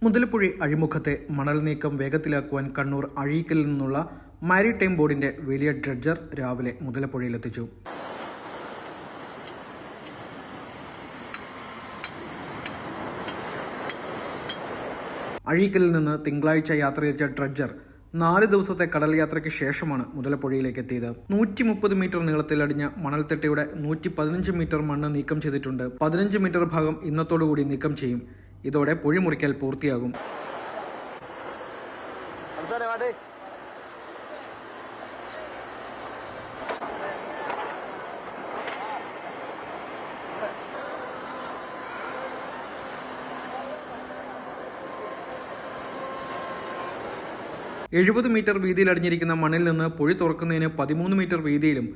മുതലപ്പുഴ അഴിമുഖത്തെ മണൽ നീക്കം വേഗത്തിലാക്കുവാൻ കണ്ണൂർ അഴീക്കലിൽ നിന്നുള്ള മാരിടൈം ബോർഡിന്റെ വലിയ ഡ്രഡ്ജർ രാവിലെ മുതലപ്പുഴയിലെത്തിച്ചു. അഴീക്കലിൽ നിന്ന് തിങ്കളാഴ്ച യാത്രയച്ച ഡ്രഡ്ജർ 4 ദിവസത്തെ കടൽ യാത്രയ്ക്ക് ശേഷമാണ് മുതലപ്പുഴയിലേക്ക് എത്തിയത്. 130 മീറ്റർ നീളത്തിലടിഞ്ഞ മണൽത്തിട്ടയുടെ 115 മീറ്റർ മണ്ണ് നീക്കം ചെയ്തിട്ടുണ്ട്. 15 മീറ്റർ ഭാഗം ഇന്നത്തോടുകൂടി നീക്കം ചെയ്യും. ഇതോടെ പൊഴി മുറിക്കൽ പൂർത്തിയാകും. 70 മീറ്റർ വീതിയിൽ അടിഞ്ഞിരിക്കുന്ന മണ്ണിൽ നിന്ന് പൊഴി തുറക്കുന്നതിന് 13 മീറ്റർ വീതിയിലും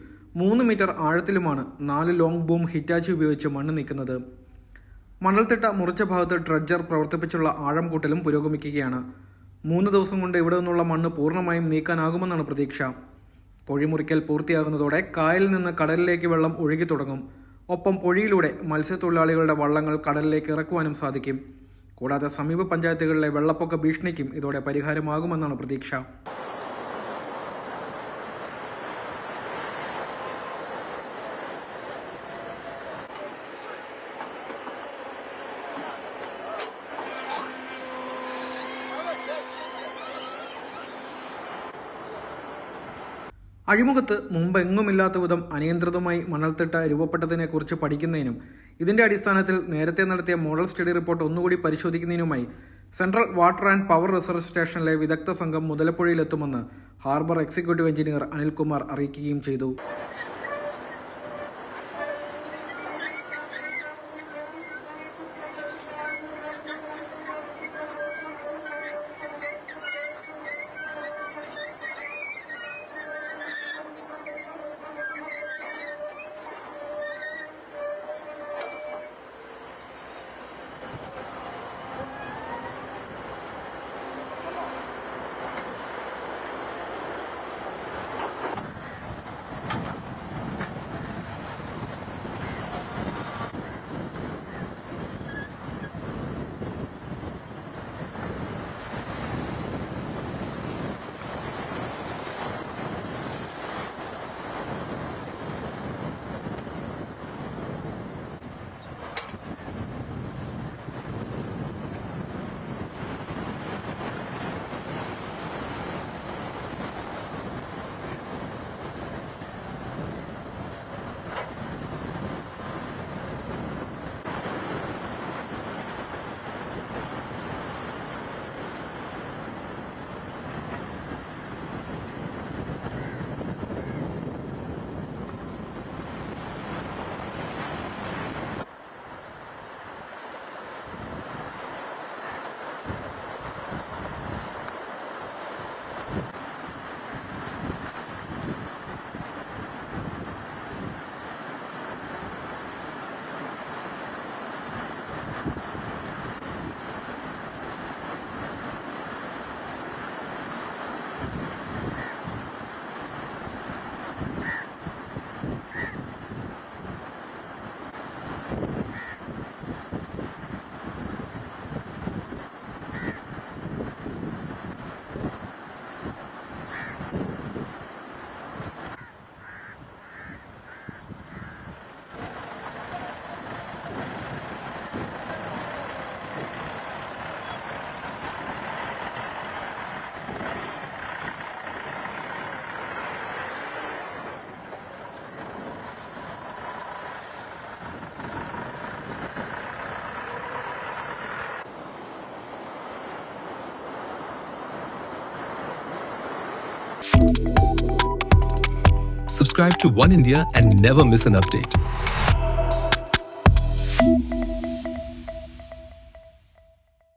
3 മീറ്റർ ആഴത്തിലുമാണ് 4 ലോങ് ബൂം ഹിറ്റാച്ചി ഉപയോഗിച്ച് മണ്ണ് നീക്കുന്നത്. മണൽത്തിട്ട മുറിച്ച ഭാഗത്ത് ഡ്രഡ്ജർ പ്രവർത്തിപ്പിച്ചുള്ള ആഴം കൂട്ടലും പുരോഗമിക്കുകയാണ്. 3 ദിവസം കൊണ്ട് ഇവിടെ നിന്നുള്ള മണ്ണ് പൂർണ്ണമായും നീക്കാനാകുമെന്നാണ് പ്രതീക്ഷ. പൊഴി മുറിക്കൽ പൂർത്തിയാകുന്നതോടെ കായലിൽ നിന്ന് കടലിലേക്ക് വെള്ളം ഒഴുകി തുടങ്ങും. ഒപ്പം പൊഴിയിലൂടെ മത്സ്യത്തൊഴിലാളികളുടെ വള്ളങ്ങൾ കടലിലേക്ക് ഇറക്കുവാനും സാധിക്കും. കൂടാതെ സമീപ പഞ്ചായത്തുകളിലെ വെള്ളപ്പൊക്ക ഭീഷണിക്കും ഇതോടെ പരിഹാരമാകുമെന്നാണ് പ്രതീക്ഷ. അഴിമുഖത്ത് മുമ്പെങ്ങുമില്ലാത്ത വിധം അനിയന്ത്രിതമായി മണൽത്തിട്ട രൂപപ്പെട്ടതിനെക്കുറിച്ച് പഠിക്കുന്നതിനും ഇതിന്റെ അടിസ്ഥാനത്തിൽ നേരത്തെ നടത്തിയ മോഡൽ സ്റ്റഡി റിപ്പോർട്ട് ഒന്നുകൂടി പരിശോധിക്കുന്നതിനുമായി central water and power research സ്റ്റേഷനിലെ വിദഗ്ധ സംഘം മുതലപ്പുഴയിലെത്തുമെന്ന് ഹാർബർ എക്സിക്യൂട്ടീവ് എഞ്ചിനീയർ അനിൽകുമാർ അറിയിക്കുകയും ചെയ്തു. Subscribe to One India and never miss an update.